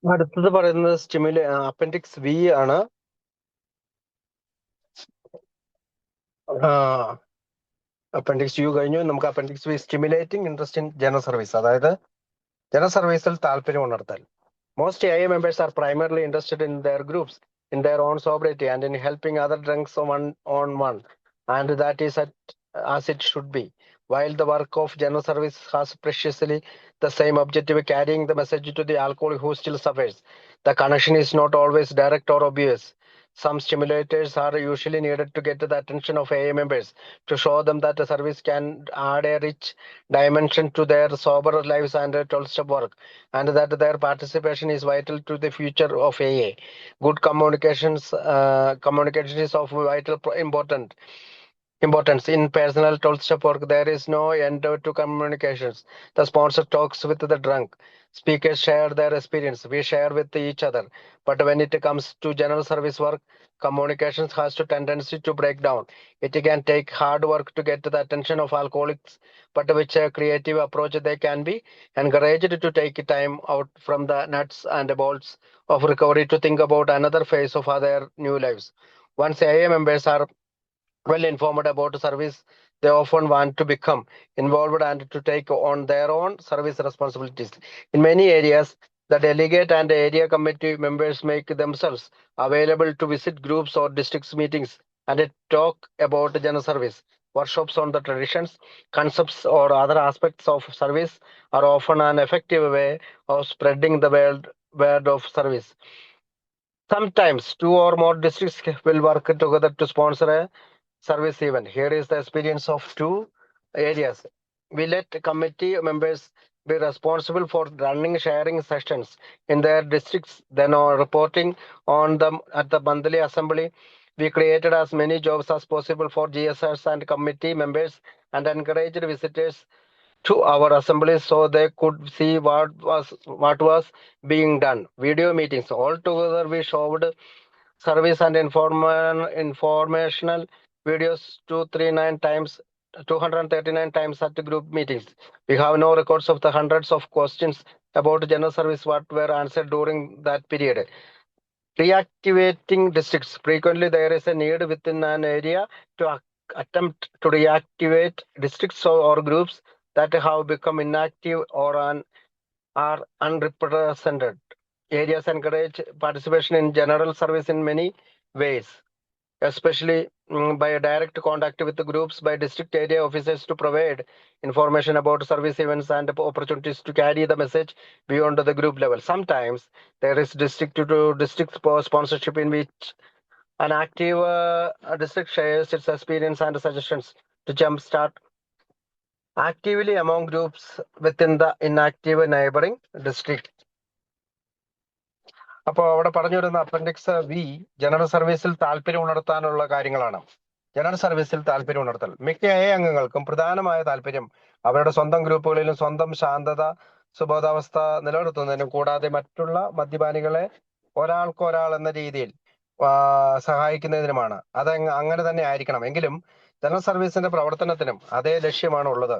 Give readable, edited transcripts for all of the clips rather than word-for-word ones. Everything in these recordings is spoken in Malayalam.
അടുത്തത് പറയുന്നത് അപ്പൻഡിക്സ് വി ആണ്. അപ്പൻഡിക്സ് യു കഴിഞ്ഞു. നമുക്ക് appendix V, stimulating interest in general service, അതായത് ജനറൽ സർവീസിൽ താല്പര്യം ഉണർത്തൽ. Most AI members are primarily interested in their groups, in their own sobriety, and in helping other drunks on one, and that is as it should be. While the work of general service has preciously the same objective, carrying the message to the alcoholic who still suffers, the connection is not always direct or obvious. Some stimulators are usually needed to get the attention of AA members, to show them that the service can add a rich dimension to their sober lives and 12-step work, and that their participation is vital to the future of AA. Good communication is of vital importance in personal 12-step work. There is no end to communications. The sponsor talks with the drunk. Speakers share their experience. We share with each other. But when it comes to general service work, communications has a tendency to break down. It can take hard work to get the attention of alcoholics, but with a creative approach, they can be encouraged to take time out from the nuts and bolts of recovery to think about another phase of their new lives. Once AA members are well informed about service, they often want to become involved and to take on their own service responsibilities. In many areas, the delegate and area committee members make themselves available to visit groups or districts meetings and talk about general service. Workshops on the traditions, concepts, or other aspects of service are often an effective way of spreading the word of service. Sometimes two or more districts will work together to sponsor a service event. Here is the experience of two areas. We let committee members be responsible for running sharing sessions in their districts, then reporting on them at the monthly assembly. We created as many jobs as possible for GSRs and committee members and encouraged visitors to our assemblies so they could see what was being done. Video meetings. All together we showed service and informational videos 239 times at the group meetings. We have no records of the hundreds of questions about general service what were answered during that period. Reactivating districts. Frequently, there is a need within an area to attempt to reactivate districts or groups that have become inactive or are unrepresented. Areas encourage participation in general service in many ways, especially by a direct contact with the groups, by district area officers to provide information about service events and opportunities to carry the message beyond the group level. Sometimes there is district to district sponsorship in which an active district shares its experience and suggestions to jumpstart actively among groups within the inactive neighboring district. അപ്പോൾ അവിടെ പറഞ്ഞു വരുന്ന അപ്പൻഡിക്സ് വി ജനറൽ സർവീസിൽ താല്പര്യം ഉണർത്താനുള്ള കാര്യങ്ങളാണ്. ജനറൽ സർവീസിൽ താല്പര്യം ഉണർത്തൽ. മിക്ക അംഗങ്ങൾക്കും പ്രധാനമായ താല്പര്യം അവരുടെ സ്വന്തം ഗ്രൂപ്പുകളിലും സ്വന്തം ശാന്തത സുബോധാവസ്ഥ നിലനിർത്തുന്നതിനും കൂടാതെ മറ്റുള്ള മദ്യപാനികളെ ഒരാൾക്കൊരാൾ എന്ന രീതിയിൽ സഹായിക്കുന്നതിനുമാണ്. അത് അങ്ങനെ തന്നെ ആയിരിക്കണം. എങ്കിലും ജനറൽ സർവീസിന്റെ പ്രവർത്തനത്തിനും അതേ ലക്ഷ്യമാണ് ഉള്ളത്.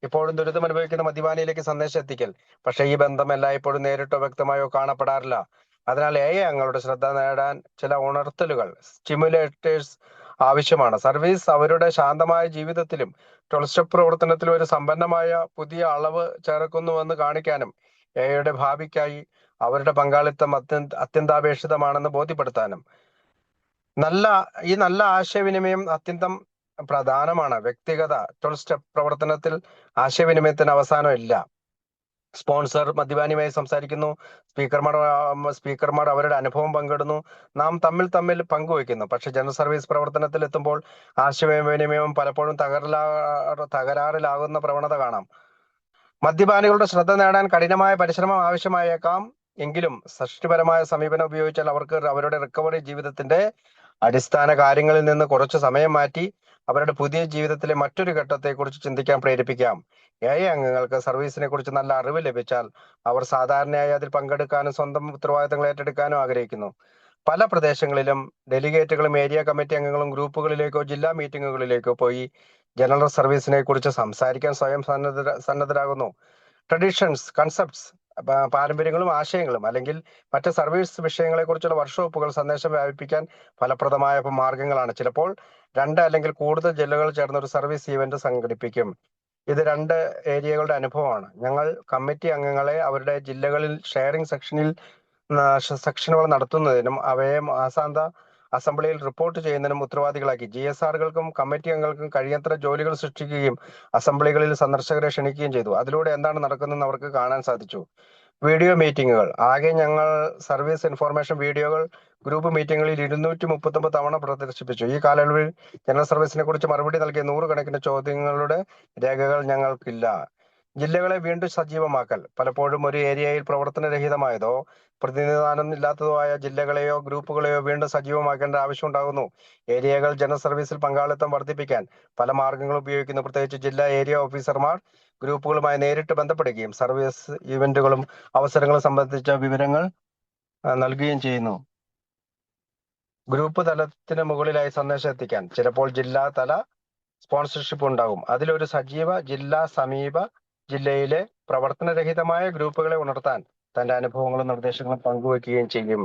ഇപ്പോഴും ദുരിതം അനുഭവിക്കുന്ന മദ്യപാനിയിലേക്ക് സന്ദേശം എത്തിക്കൽ. പക്ഷെ ഈ ബന്ധം എല്ലായ്പ്പോഴും നേരിട്ടോ വ്യക്തമായോ കാണപ്പെടാറില്ല. അതിനാൽ അംഗങ്ങളുടെ ശ്രദ്ധ നേടാൻ ചില ഉണർത്തലുകൾ, സ്റ്റിമുലേറ്റേഴ്സ് ആവശ്യമാണ്. സർവീസ് അവരുടെ ശാന്തമായ ജീവിതത്തിലും 12-സ്റ്റെപ്പ് പ്രവർത്തനത്തിലും ഒരു സമ്പന്നമായ പുതിയ അളവ് ചേർക്കുന്നുവെന്ന് കാണിക്കാനും എയുടെ ഭാവിക്കായി അവരുടെ പങ്കാളിത്തം അത്യന്താപേക്ഷിതമാണെന്ന് ബോധ്യപ്പെടുത്താനും നല്ല ആശയവിനിമയം അത്യന്തം പ്രധാനമാണ്. വ്യക്തിഗത 12-സ്റ്റെപ്പ് പ്രവർത്തനത്തിൽ ആശയവിനിമയത്തിന് അവസാനമില്ല. സ്പോൺസർ മദ്യപാനിയുമായി സംസാരിക്കുന്നു, സ്പീക്കർമാർ അവരുടെ അനുഭവം പങ്കിടുന്നു, നാം തമ്മിൽ പങ്കുവയ്ക്കുന്നു. പക്ഷെ ജനറൽ സർവീസ് പ്രവർത്തനത്തിൽ എത്തുമ്പോൾ ആശയവിനിമയം പലപ്പോഴും തകരാറിലാകുന്ന പ്രവണത കാണാം. മദ്യപാനികളുടെ ശ്രദ്ധ നേടാൻ കഠിനമായ പരിശ്രമം ആവശ്യമായേക്കാം. എങ്കിലും സൃഷ്ടിപരമായ സമീപനം ഉപയോഗിച്ചാൽ അവർക്ക് അവരുടെ റിക്കവറി ജീവിതത്തിന്റെ അടിസ്ഥാന കാര്യങ്ങളിൽ നിന്ന് കുറച്ച് സമയം മാറ്റി അവരുടെ പുതിയ ജീവിതത്തിലെ മറ്റൊരു ഘട്ടത്തെക്കുറിച്ച് ചിന്തിക്കാൻ പ്രേരിപ്പിക്കാം. അംഗങ്ങൾക്ക് സർവീസിനെ കുറിച്ച് നല്ല അറിവ് ലഭിച്ചാൽ അവർ സാധാരണയായി അതിൽ പങ്കെടുക്കാനും സ്വന്തം ഉത്തരവാദിത്തങ്ങൾ ഏറ്റെടുക്കാനും ആഗ്രഹിക്കുന്നു. പല പ്രദേശങ്ങളിലും ഡെലിഗേറ്റുകളും ഏരിയ കമ്മിറ്റി അംഗങ്ങളും ഗ്രൂപ്പുകളിലേക്കോ ജില്ലാ മീറ്റിങ്ങുകളിലേക്കോ പോയി ജനറൽ സർവീസിനെ കുറിച്ച് സംസാരിക്കാൻ സ്വയം സന്നദ്ധരാകുന്നു. ട്രഡീഷൻസ്, കൺസെപ്റ്റ്സ് പാരമ്പര്യങ്ങളും ആശയങ്ങളും അല്ലെങ്കിൽ മറ്റ് സർവീസ് വിഷയങ്ങളെക്കുറിച്ചുള്ള വർക്ക്ഷോപ്പുകൾ സന്ദേശം വ്യാപിപ്പിക്കാൻ ഫലപ്രദമായ മാർഗങ്ങളാണ്. ചിലപ്പോൾ 2 അല്ലെങ്കിൽ കൂടുതൽ ജില്ലകൾ ചേർന്ന് ഒരു സർവീസ് ഇവന്റ് സംഘടിപ്പിക്കും. ഇത് 2 ഏരിയകളുടെ അനുഭവമാണ്. ഞങ്ങൾ കമ്മിറ്റി അംഗങ്ങളെ അവരുടെ ജില്ലകളിൽ ഷെയറിംഗ് സെക്ഷനുകൾ നടത്തുന്നതിനും അവയെ മാസാന്ത അസംബ്ലിയിൽ റിപ്പോർട്ട് ചെയ്യുന്നതിനും ഉത്തരവാദികളാക്കി. GSRകൾക്കും കമ്മിറ്റി അംഗങ്ങൾക്കും കഴിയത്ര ജോലികൾ സൃഷ്ടിക്കുകയും അസംബ്ലികളിൽ സന്ദർശകരെ ക്ഷണിക്കുകയും ചെയ്തു. അതിലൂടെ എന്താണ് നടക്കുന്നതെന്ന് അവർക്ക് കാണാൻ സാധിച്ചു. വീഡിയോ മീറ്റിംഗുകൾ. ആകെ ഞങ്ങൾ സർവീസ് ഇൻഫോർമേഷൻ വീഡിയോകൾ ഗ്രൂപ്പ് മീറ്റിംഗുകളിൽ 239 തവണ പ്രദർശിപ്പിച്ചു. ഈ കാലയളവിൽ ജനറൽ സർവീസിനെ കുറിച്ച് മറുപടി നൽകിയ 100 കണക്കിന് ചോദ്യങ്ങളുടെ രേഖകൾ ഞങ്ങൾക്കില്ല. ജില്ലകളെ വീണ്ടും സജീവമാക്കൽ. പലപ്പോഴും ഒരു ഏരിയയിൽ പ്രവർത്തനരഹിതമായതോ പ്രതിനിധാനം ഇല്ലാത്തതോ ആയ ജില്ലകളെയോ ഗ്രൂപ്പുകളെയോ വീണ്ടും സജീവമാക്കേണ്ട ആവശ്യമുണ്ടാകുന്നു. ഏരിയകൾ ജനറൽ സർവീസിൽ പങ്കാളിത്തം വർദ്ധിപ്പിക്കാൻ പല മാർഗങ്ങളും ഉപയോഗിക്കുന്നു. പ്രത്യേകിച്ച് ജില്ലാ ഏരിയ ഓഫീസർമാർ ഗ്രൂപ്പുകളുമായി നേരിട്ട് ബന്ധപ്പെടുകയും സർവീസ് ഇവന്റുകളും അവസരങ്ങളും സംബന്ധിച്ച വിവരങ്ങൾ നൽകുകയും ചെയ്യുന്നു. ഗ്രൂപ്പ് തലത്തിന് മുകളിലായി സന്ദേശം എത്തിക്കാൻ ചിലപ്പോൾ ജില്ലാ തല സ്പോൺസർഷിപ്പ് ഉണ്ടാകും. അതിലൊരു സജീവ സമീപ ജില്ലയിലെ പ്രവർത്തനരഹിതമായ ഗ്രൂപ്പുകളെ ഉണർത്താൻ തന്റെ അനുഭവങ്ങളും നിർദ്ദേശങ്ങളും പങ്കുവെക്കുകയും ചെയ്യും.